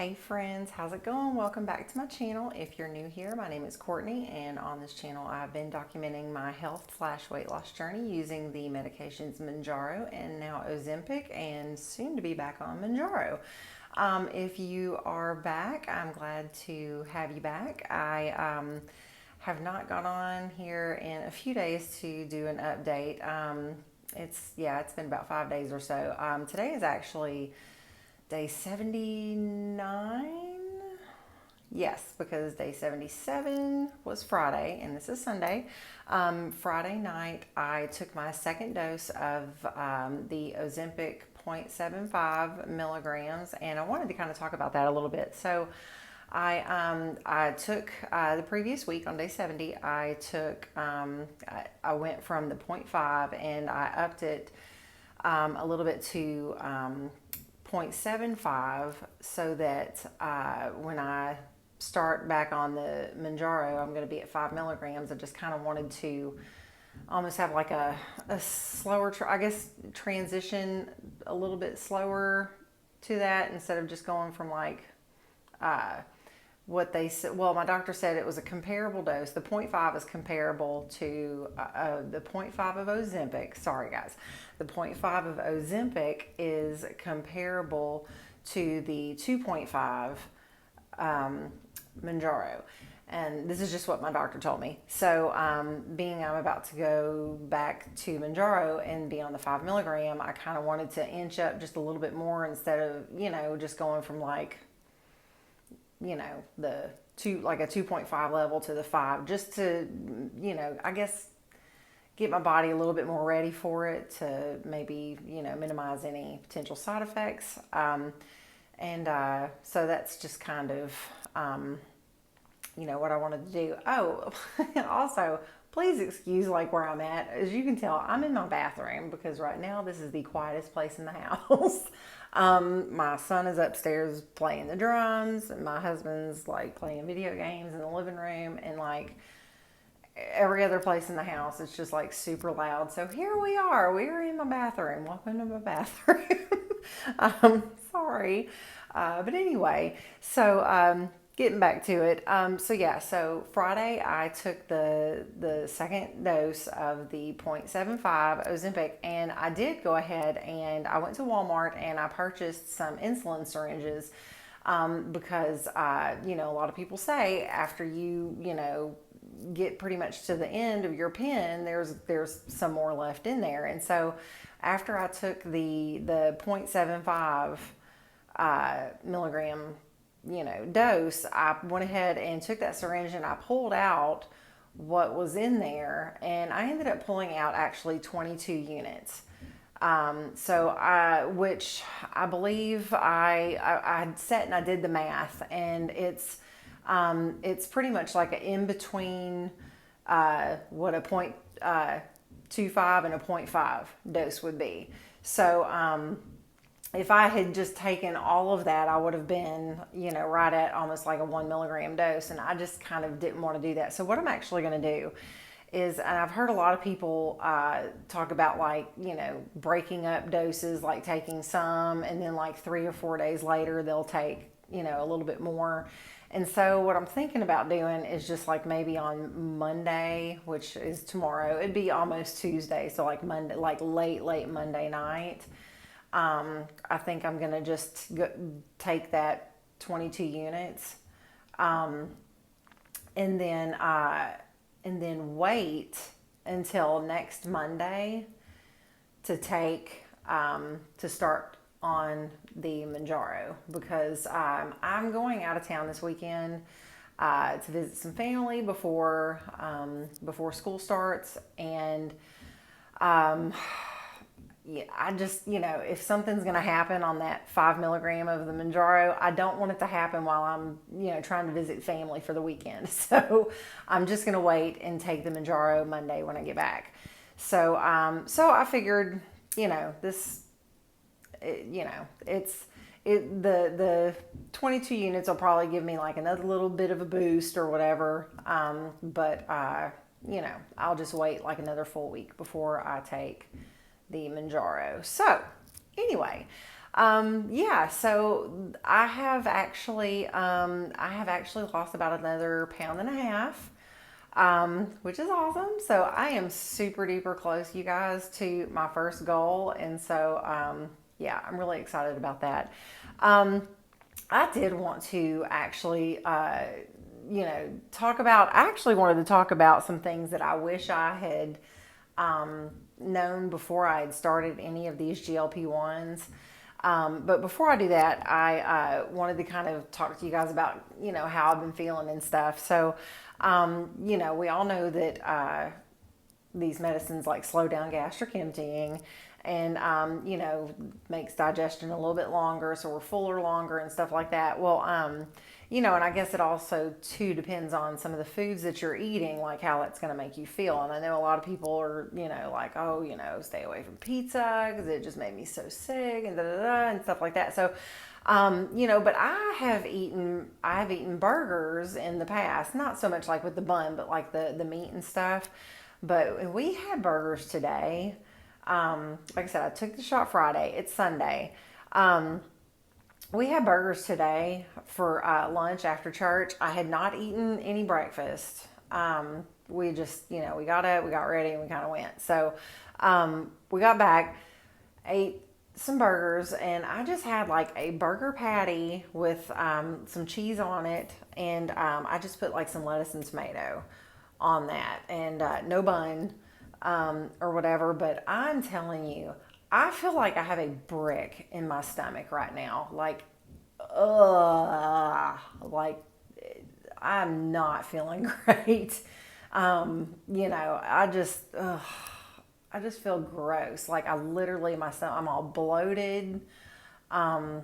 Hey friends, how's it going? Welcome back to my channel. If you're new here, my name is Courtney, and on this channel I've been documenting my health/weight loss journey using the medications Mounjaro and now Ozempic, and soon to be back on Mounjaro. If you are back, I'm glad to have you back. I have not gone on here in a few days to do an update. It's been about 5 days or so. Today is actually day 79. Yes, because day 77 was Friday and this is Sunday. Friday night I took my second dose of the Ozempic 0.75 milligrams, and I wanted to kind of talk about that a little bit. So I took the previous week on day 70. I went from the 0.5 and I upped it a little bit to 0.75, so that when I start back on the Mounjaro, I'm going to be at 5 milligrams. I just kind of wanted to almost have like a slower, transition a little bit slower to that, instead of just going from like what they said. Well, my doctor said it was a comparable dose. The 0.5 is comparable to the 0.5 of Ozempic. Sorry guys. The 0.5 of Ozempic is comparable to the 2.5 Mounjaro. And this is just what my doctor told me. So being I'm about to go back to Mounjaro and be on the 5 milligram, I kind of wanted to inch up just a little bit more, instead of, just going from like, the like a 2.5 level to the 5, just to, I guess get my body a little bit more ready for it, to maybe, minimize any potential side effects. So that's just kind of, what I wanted to do. Oh, and also, please excuse like where I'm at. As you can tell, I'm in my bathroom because right now this is the quietest place in the house. My son is upstairs playing the drums, and my husband's like playing video games in the living room, and like every other place in the house it's just like super loud. So here we are in my bathroom. Welcome to my bathroom. Sorry. But anyway, so getting back to it. So Friday I took the second dose of the 0.75 Ozempic, and I did go ahead and I went to Walmart and I purchased some insulin syringes, because a lot of people say after you get pretty much to the end of your pen, there's some more left in there. And so after I took the 0.75 milligram dose, I went ahead and took that syringe and I pulled out what was in there, and I ended up pulling out actually 22 units. Which I believe I sat and I did the math, and it's pretty much like an in between what a 0.25 and a 0.5 dose would be. So if I had just taken all of that, I would have been, right at almost like a 1 milligram dose. And I just kind of didn't want to do that. So what I'm actually going to do is, and I've heard a lot of people talk about like, breaking up doses, like taking some and then like 3 or 4 days later, they'll take, a little bit more. And so what I'm thinking about doing is just like maybe on Monday, which is tomorrow, it'd be almost Tuesday. So like Monday, like late Monday night. I think I'm going to just take that 22 units, and then wait until next Monday to take, to start on the Mounjaro, because, I'm going out of town this weekend, to visit some family before school starts. And, I just, if something's going to happen on that 5 milligram of the Mounjaro, I don't want it to happen while I'm, trying to visit family for the weekend. So I'm just going to wait and take the Mounjaro Monday when I get back. So I figured, the 22 units will probably give me like another little bit of a boost or whatever. But I'll just wait like another full week before I take the Mounjaro. So anyway, Yeah, so I have actually lost about another pound and a half, which is awesome. So I am super duper close, you guys, to my first goal. And so, yeah, I'm really excited about that. I did want to actually, I actually wanted to talk about some things that I wish I had known before I had started any of these GLP-1s. But before I do that, I wanted to kind of talk to you guys about, how I've been feeling and stuff. So, we all know that these medicines like slow down gastric emptying and, makes digestion a little bit longer. So we're fuller longer and stuff like that. Well, and I guess it also too depends on some of the foods that you're eating, like how that's going to make you feel. And I know a lot of people are, like, oh, stay away from pizza because it just made me so sick and da da da and stuff like that. So, but I've eaten burgers in the past, not so much like with the bun, but like the meat and stuff. But we had burgers today. Like I said, I took the shot Friday. It's Sunday. We had burgers today for lunch after church. I had not eaten any breakfast. We just, we got up, we got ready, and we kind of went. So we got back, ate some burgers, and I just had like a burger patty with some cheese on it, and I just put like some lettuce and tomato on that, and no bun or whatever. But I'm telling you, I feel like I have a brick in my stomach right now. Like I'm not feeling great. I just feel gross. Like I literally, my stomach, I'm all bloated. I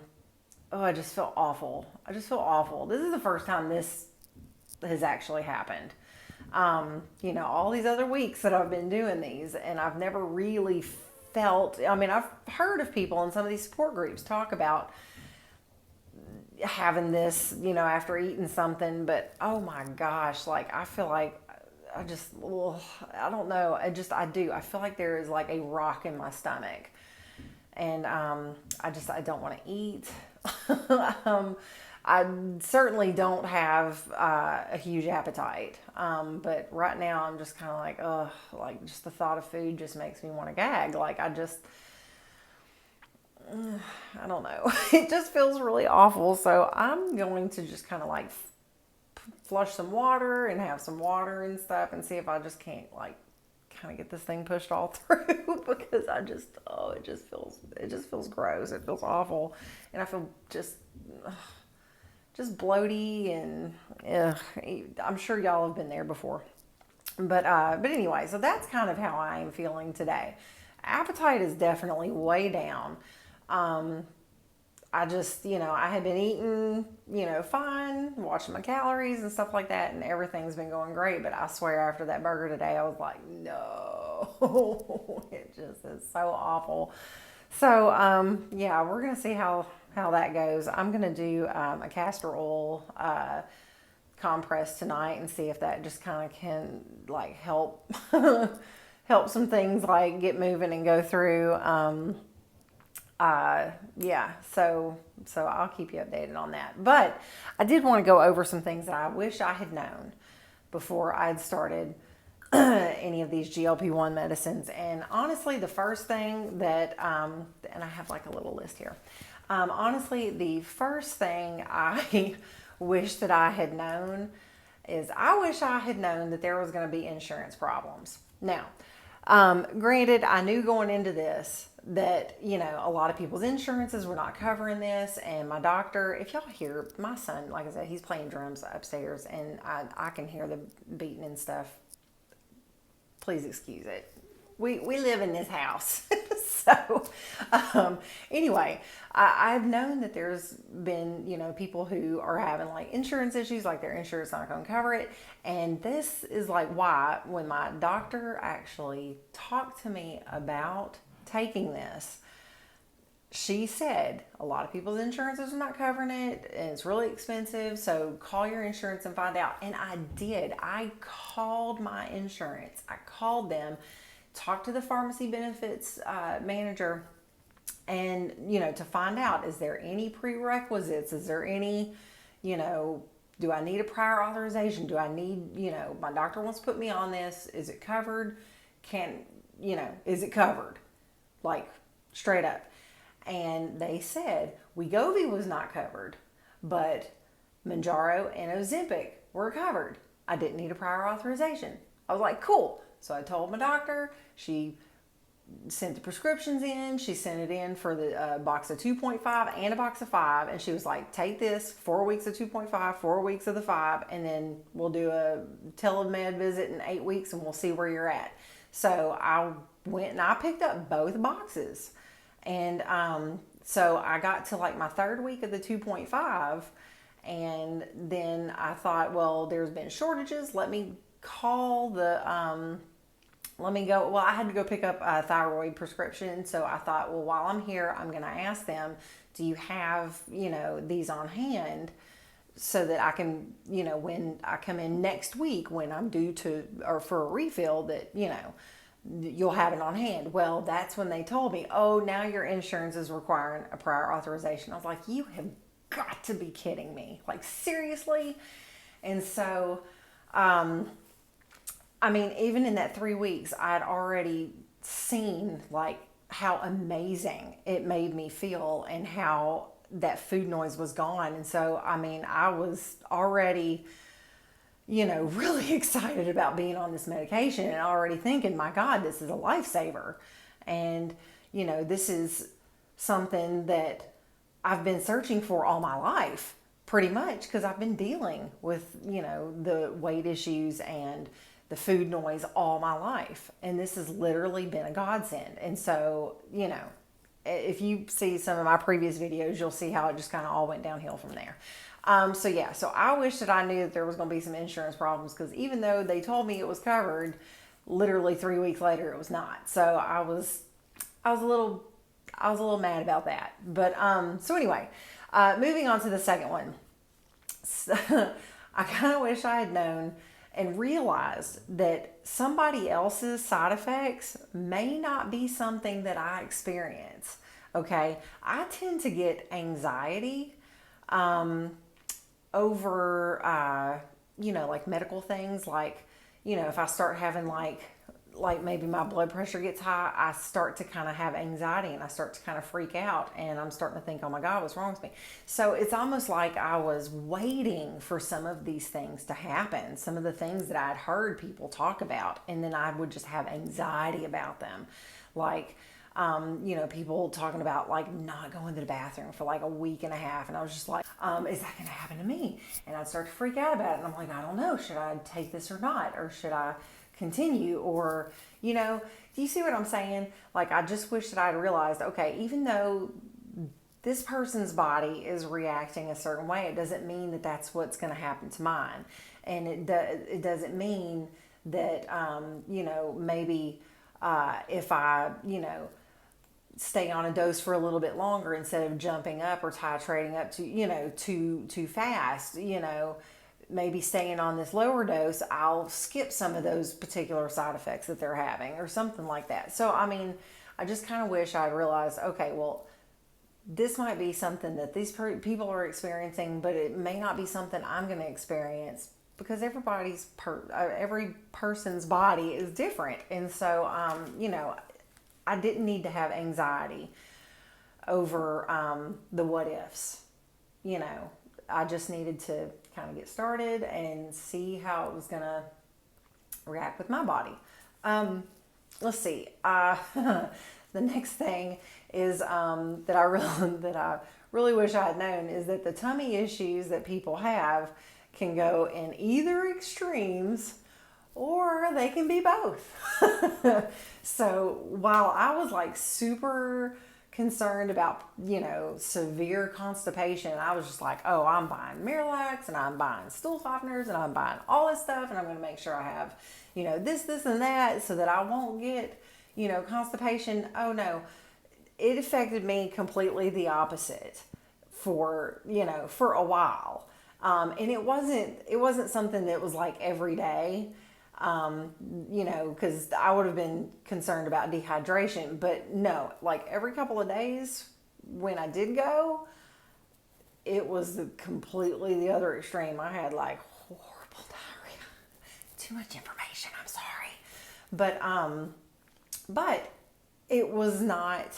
just feel awful. I just feel awful. This is the first time this has actually happened. All these other weeks that I've been doing these, and I've never really felt, I've heard of people in some of these support groups talk about having this, after eating something, but oh my gosh, like I feel like I just, I don't know. I do. I feel like there is like a rock in my stomach, and I don't want to eat. I certainly don't have a huge appetite, but right now I'm just kind of like, like just the thought of food just makes me want to gag. Like I don't know. It just feels really awful. So I'm going to just kind of like flush some water and have some water and stuff and see if I just can't like kind of get this thing pushed all through because it just feels gross. It feels awful. And I feel just bloaty and I'm sure y'all have been there before. But anyway, so that's kind of how I am feeling today. Appetite is definitely way down. I just, I had been eating, fine, watching my calories and stuff like that, and everything's been going great. But I swear after that burger today, I was like, no, it just is so awful. So, yeah, we're going to see how that goes. I'm going to do a castor oil compress tonight and see if that just kind of can like help help some things like get moving and go through. Yeah, so I'll keep you updated on that. But I did want to go over some things that I wish I had known before I'd started any of these GLP-1 medicines. And honestly, the first thing that, and I have like a little list here. Honestly, the first thing I wish that I had known is I wish I had known that there was going to be insurance problems. Now, granted, I knew going into this that, a lot of people's insurances were not covering this. And my doctor, if y'all hear my son, like I said, he's playing drums upstairs and I can hear the beating and stuff. Please excuse it. We live in this house. So, anyway, I've known that there's been, people who are having like insurance issues, like their insurance not going to cover it. And this is like why when my doctor actually talked to me about taking this, she said a lot of people's insurances are not covering it and it's really expensive. So call your insurance and find out. And I did. I called my insurance. I called them, talked to the pharmacy benefits manager, And, to find out, is there any prerequisites? Is there any, do I need a prior authorization? Do I need, my doctor wants to put me on this. Is it covered? Is it covered? Like, straight up. And they said Wegovy was not covered, but Mounjaro and Ozempic were covered. I didn't need a prior authorization. I was like, cool. So I told my doctor. She sent the prescriptions in. She sent it in for the box of 2.5 and a box of 5. And she was like, take this, 4 weeks of 2.5, 4 weeks of the 5, and then we'll do a telemed visit in 8 weeks and we'll see where you're at. So I went and I picked up both boxes. And so I got to like my 3rd week of the 2.5. And then I thought, well, there's been shortages. Let me call the, I had to go pick up a thyroid prescription. So I thought, well, while I'm here, I'm going to ask them, do you have, these on hand so that I can, when I come in next week, when I'm due to, or for a refill, that, you'll have it on hand. Well, that's when they told me, oh, now your insurance is requiring a prior authorization. I was like, you have got to be kidding me. Like, seriously? And so, even in that 3 weeks, I'd already seen like how amazing it made me feel and how that food noise was gone. And so, I was already, really excited about being on this medication and already thinking, my God, this is a lifesaver. And, this is something that I've been searching for all my life, pretty much, because I've been dealing with, the weight issues and the food noise all my life. And this has literally been a godsend. And so, if you see some of my previous videos, you'll see how it just kind of all went downhill from there. So I wish that I knew that there was going to be some insurance problems, because even though they told me it was covered, literally 3 weeks later, it was not. So I was a little mad about that. But, so anyway, moving on to the second one. So, I kind of wish I had known and realized that somebody else's side effects may not be something that I experience. Okay. I tend to get anxiety, over, like medical things, like, if I start having like maybe my blood pressure gets high, I start to kind of have anxiety and I start to kind of freak out, and I'm starting to think, oh my God, what's wrong with me? So it's almost like I was waiting for some of these things to happen, some of the things that I'd heard people talk about, and then I would just have anxiety about them. Like, people talking about like not going to the bathroom for like a week and a half. And I was just like, is that going to happen to me? And I'd start to freak out about it. And I'm like, I don't know. Should I take this or not? Or should I continue? Or, do you see what I'm saying? Like, I just wish that I'd realized, okay, even though this person's body is reacting a certain way, it doesn't mean that that's what's going to happen to mine. And it doesn't mean that, maybe if I, stay on a dose for a little bit longer instead of jumping up or titrating up to, too fast, maybe staying on this lower dose, I'll skip some of those particular side effects that they're having or something like that. So, I just kind of wish I'd realized, okay, well, this might be something that these people are experiencing, but it may not be something I'm going to experience, because every person's body is different. And so, I didn't need to have anxiety over the what ifs. I just needed to kind of get started and see how it was going to react with my body. Let's see. The next thing is that I really wish I had known is that the tummy issues that people have can go in either extremes, or they can be both. So while I was like super concerned about, severe constipation, I was just like, oh, I'm buying Miralax and I'm buying stool softeners and I'm buying all this stuff, and I'm going to make sure I have, this and that, so that I won't get, constipation. Oh no, it affected me completely the opposite for a while. And it wasn't something that was like every day. You know, because I would have been concerned about dehydration. But no, like every couple of days when I did go, it was completely the other extreme. I had like horrible diarrhea. Too much information. I'm sorry, but it was not.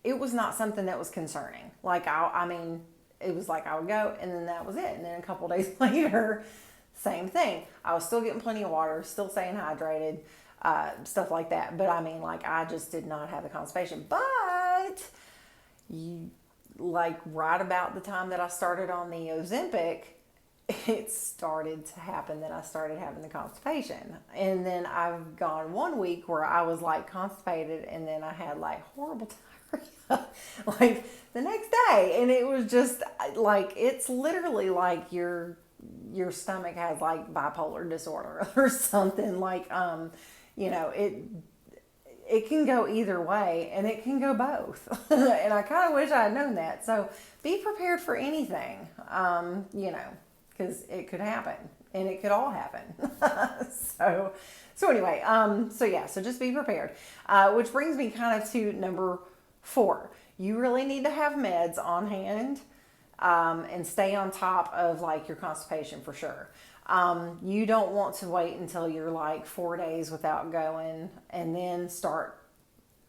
It was not something that was concerning. Like I mean, it was like I would go and then that was it. And then a couple of days later, same thing. I was still getting plenty of water, still staying hydrated, stuff like that. But I mean, like I just did not have the constipation. But you, like right about the time that I started on the Ozempic, it started to happen that I started having the constipation. And then I've gone 1 week where I was like constipated and then I had like horrible diarrhea like the next day. And it was just like, it's literally like your stomach has like bipolar disorder or something. Like, you know, it can go either way and it can go both. And I kind of wish I had known that. So be prepared for anything, you know, because it could happen and it could all happen. So anyway, so yeah, so just be prepared. Which brings me kind of to number 4. You really need to have meds on hand, and stay on top of like your constipation for sure. You don't want to wait until you're like 4 days without going and then start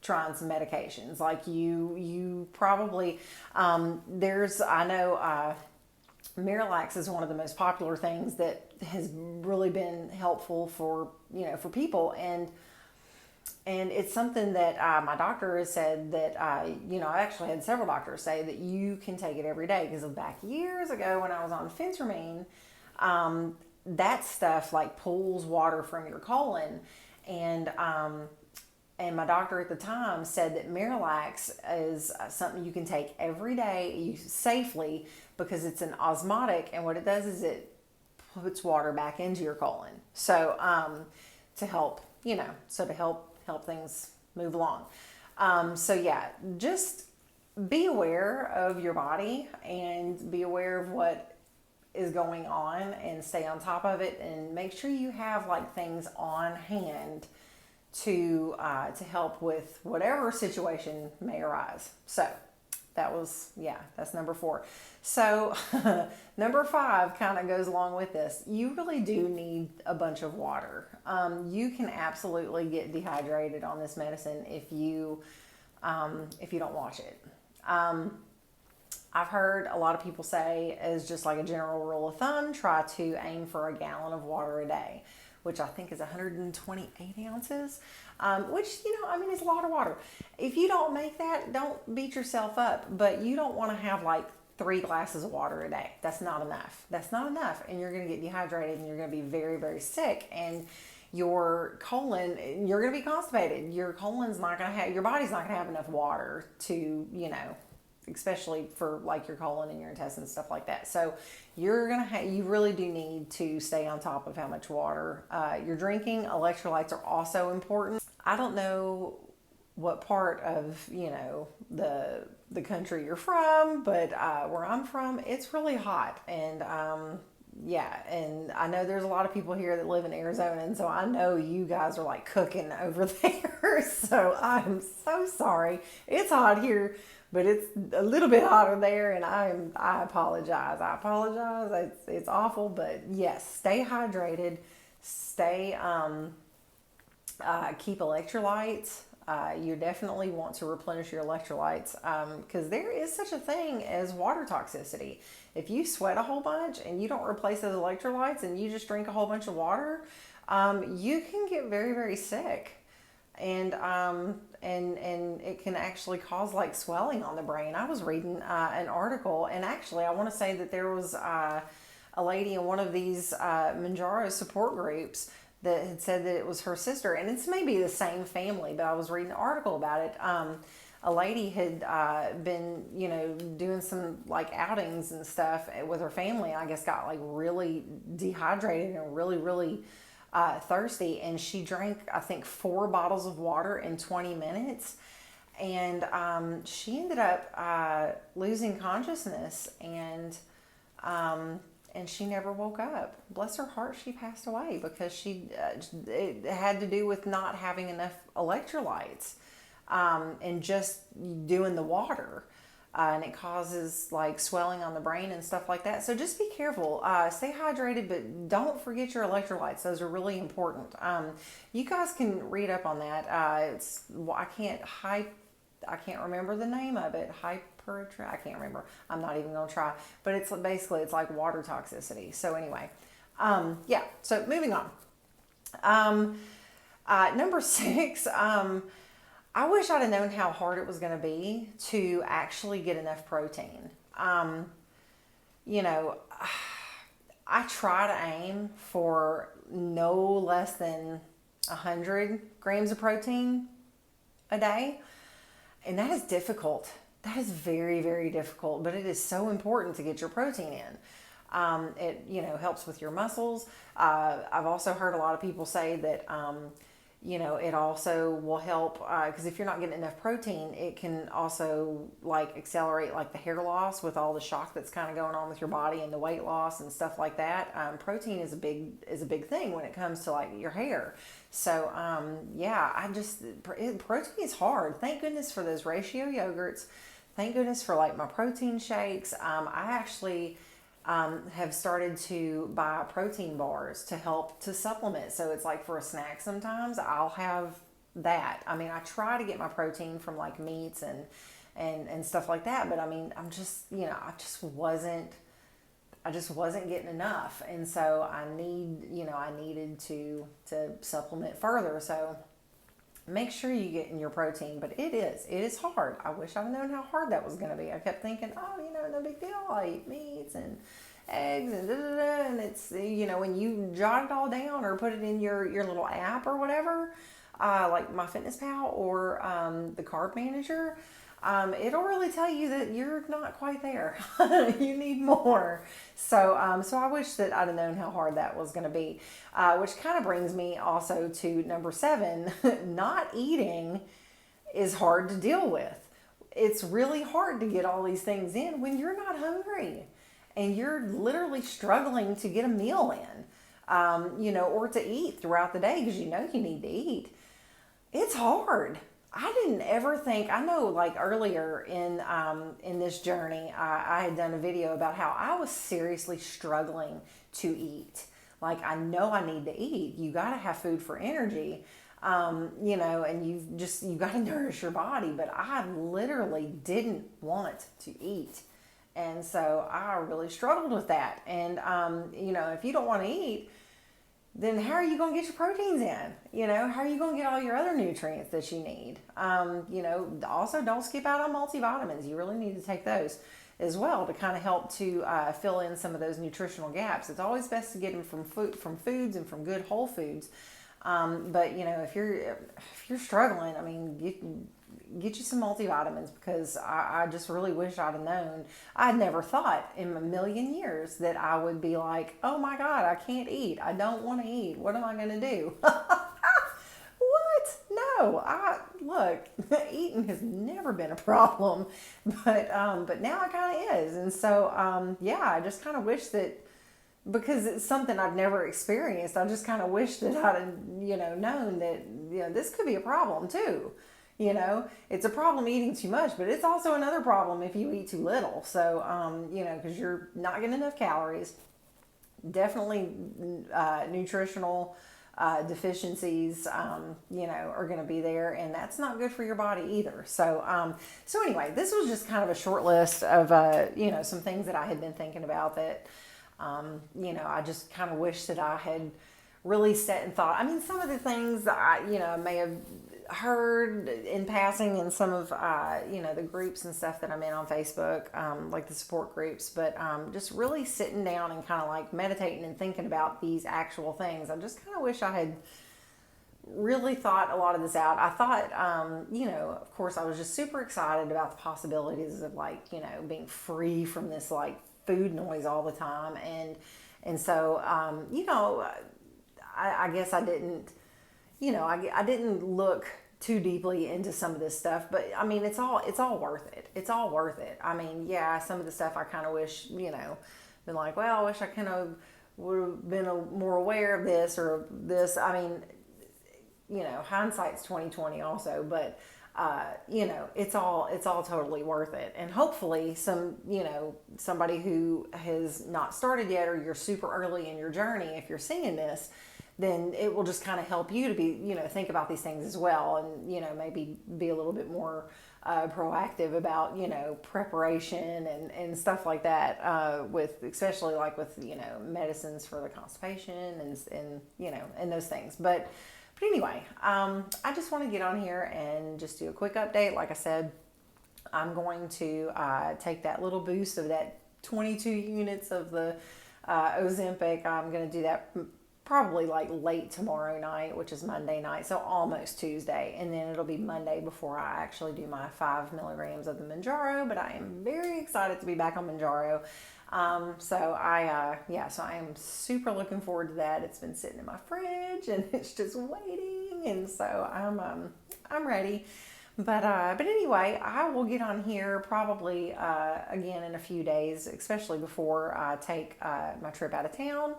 trying some medications. Like you probably, I know, Miralax is one of the most popular things that has really been helpful for, you know, for people. And it's something that my doctor has said that, you know, I actually had several doctors say that you can take it every day. Because back years ago when I was on phentermine, that stuff like pulls water from your colon. And my doctor at the time said that Miralax is something you can take every day safely because it's an osmotic, and what it does is it puts water back into your colon. So to help, you know, to help things move along. So yeah, just be aware of your body and be aware of what is going on and stay on top of it, and make sure you have like things on hand to help with whatever situation may arise. So that's number 4. So number 5 kind of goes along with this. You really do need a bunch of water. You can absolutely get dehydrated on this medicine if you don't watch it. I've heard a lot of people say, as just like a general rule of thumb, try to aim for a gallon of water a day, which I think is 128 ounces, which, you know, I mean, it's a lot of water. If you don't make that, don't beat yourself up, but you don't want to have like 3 glasses of water a day. That's not enough. That's not enough. And you're going to get dehydrated and you're going to be very, very sick. And your colon, you're going to be constipated. Your colon's not going to have, your body's not going to have enough water to, you know, especially for like your colon and your intestines, stuff like that. So you're going to you really do need to stay on top of how much water you're drinking. Electrolytes are also important. I don't know what part of, you know, the country you're from, but where I'm from, it's really hot. And yeah, and I know there's a lot of people here that live in Arizona, and so I know you guys are like cooking over there. So I'm so sorry. It's hot here, but it's a little bit hotter there, and I apologize. It's awful, but yes, stay hydrated. Stay keep electrolytes. You definitely want to replenish your electrolytes, because there is such a thing as water toxicity. If you sweat a whole bunch and you don't replace those electrolytes and you just drink a whole bunch of water, you can get very, very sick. And it can actually cause like swelling on the brain. I was reading an article, and actually I want to say that there was a lady in one of these Mounjaro support groups that had said that it was her sister, and it's maybe the same family, but I was reading an article about it. A lady had been, you know, doing some like outings and stuff with her family. I guess got like really dehydrated and really, really thirsty, and she drank, I think, 4 bottles of water in 20 minutes, and she ended up losing consciousness, and and she never woke up. Bless her heart, she passed away because it had to do with not having enough electrolytes, and just doing the water. And it causes like swelling on the brain and stuff like that. So just be careful. Stay hydrated, but don't forget your electrolytes. Those are really important. You guys can read up on that. I can't remember the name of it. I can't remember. I'm not even gonna try. But it's like water toxicity. So anyway, yeah. So moving on. Number 6. I wish I'd have known how hard it was going to be to actually get enough protein. You know, I try to aim for no less than 100 grams of protein a day. And that is difficult. That is very, very difficult, but it is so important to get your protein in. It, helps with your muscles. I've also heard a lot of people say that, it also will help, because if you're not getting enough protein, it can also like accelerate like the hair loss with all the shock that's kind of going on with your body and the weight loss and stuff like that. Protein is a big thing when it comes to like your hair. So, protein is hard. Thank goodness for those ratio yogurts. Thank goodness for like my protein shakes. I actually have started to buy protein bars to help to supplement. So it's like for a snack sometimes I'll have that. I mean, I try to get my protein from like meats and stuff like that, but I mean, I just wasn't getting enough. And so I needed to supplement further. So make sure you get in your protein, but it is hard. I wish I'd known how hard that was going to be. I kept thinking, no big deal. I eat meats and eggs and and it's, when you jot it all down or put it in your little app or whatever, like MyFitnessPal or the Carb Manager, it'll really tell you that you're not quite there. You need more. So I wish that I'd have known how hard that was going to be, which kind of brings me also to number 7. Not eating is hard to deal with. It's really hard to get all these things in when you're not hungry and you're literally struggling to get a meal in, or to eat throughout the day because you need to eat. It's hard. I didn't ever think, I know like earlier in this journey, I had done a video about how I was seriously struggling to eat. Like, I know I need to eat. You got to have food for energy, and you got to nourish your body. But I literally didn't want to eat. And so I really struggled with that. And, if you don't want to eat, then how are you going to get your proteins in? How are you going to get all your other nutrients that you need? Also don't skip out on multivitamins. You really need to take those as well to kind of help to fill in some of those nutritional gaps. It's always best to get them from foods and from good whole foods. But if you're struggling, I mean, get you some multivitamins, because I just really wish I'd have known. I'd never thought in a million years that I would be like, oh my God, I can't eat. I don't want to eat. What am I going to do? What? No, look, eating has never been a problem, but now it kind of is. And so, I just kind of wish that, because it's something I've never experienced, I just kind of wish that I'd have, known that, this could be a problem too. It's a problem eating too much, but it's also another problem if you eat too little. So, because you're not getting enough calories, definitely nutritional deficiencies, are going to be there, and that's not good for your body either. So, anyway, this was just kind of a short list of, some things that I had been thinking about that, I just kind of wish that I had really sat and thought. I mean, some of the things that I may have heard in passing in some of, the groups and stuff that I'm in on Facebook, like the support groups, but just really sitting down and kind of like meditating and thinking about these actual things. I just kind of wish I had really thought a lot of this out. I thought, of course, I was just super excited about the possibilities of like, being free from this like food noise all the time. And so, I guess I didn't, I didn't look too deeply into some of this stuff, but I mean, it's all worth it. It's all worth it. I mean, yeah, some of the stuff I kind of wish, been like, well, I wish I kind of would have been more aware of this or this. I mean, hindsight's 2020 also, but it's all totally worth it. And hopefully somebody who has not started yet, or you're super early in your journey, if you're seeing this, then it will just kind of help you to be, think about these things as well. And, maybe be a little bit more proactive about, preparation and stuff like that, especially like with, medicines for the constipation and those things. But anyway, I just want to get on here and just do a quick update. Like I said, I'm going to take that little boost of that 22 units of the Ozempic. I'm going to do that probably like late tomorrow night, which is Monday night, so almost Tuesday. And then it'll be Monday before I actually do my 5 milligrams of the Mounjaro, but I am very excited to be back on Mounjaro. So I am super looking forward to that. It's been sitting in my fridge and it's just waiting. And so I'm ready. But anyway, I will get on here probably, again in a few days, especially before I take, my trip out of town.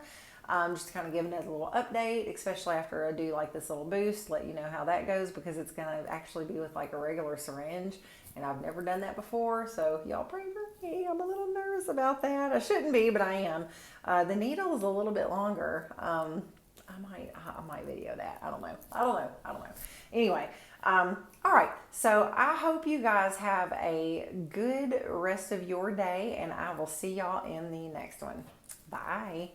Just to kind of give another little update, especially after I do like this little boost, let you know how that goes, because it's going to actually be with like a regular syringe, and I've never done that before. So y'all pray for me. I'm a little nervous about that. I shouldn't be, but I am. The needle is a little bit longer. I might video that. I don't know. Anyway, all right. So I hope you guys have a good rest of your day, and I will see y'all in the next one. Bye.